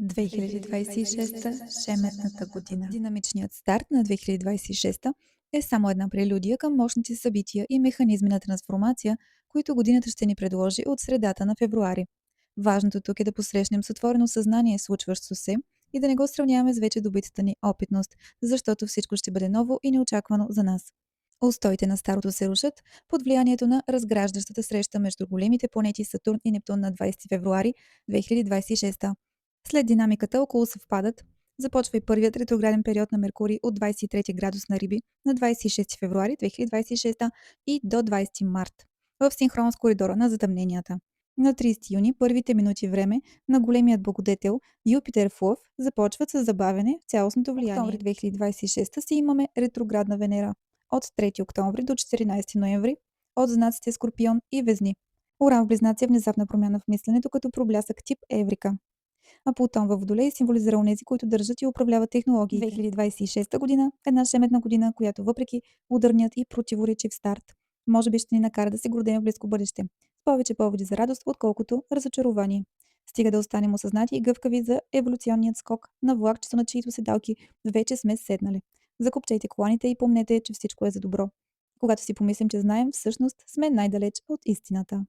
2026 шеметната година. Динамичният старт на 2026 е само една прелюдия към мощните събития и механизми на трансформация, които годината ще ни предложи от средата на февруари. Важното тук е да посрещнем с отворено съзнание случващо се и да не го сравняваме с вече добитата ни опитност, защото всичко ще бъде ново и неочаквано за нас. Устоите на старото се рушат под влиянието на разграждащата среща между големите планети Сатурн и Нептун на 20 февруари 2026. След динамиката около съвпадат, започва и първият ретрограден период на Меркурий от 23 градус на Риби на 26 февруари 2026 и до 20 март, в синхрон с коридора на затъмненията. На 30 юни първите минути време на големият благодетел Юпитер в Лъв започват с забавяне в цялостното влияние. Октомври 2026 си имаме ретроградна Венера от 3 октомври до 14 ноември от знаците Скорпион и Везни. Уран в Близнаци е внезапна промяна в мисленето като проблясък тип Еврика, а Плутон във Водолей символизира онези, които държат и управляват технологии. 2026 година е една шеметна година, която въпреки ударният и противоречив старт, може би ще ни накара да се гордеем в близко бъдеще, с повече поводи за радост, отколкото разочарование. Стига да останем осъзнати и гъвкави за еволюционният скок на влакчето, на чието седалки вече сме седнали. Закопчайте коланите и помнете, че всичко е за добро. Когато си помислим, че знаем, всъщност сме най-далеч от истината.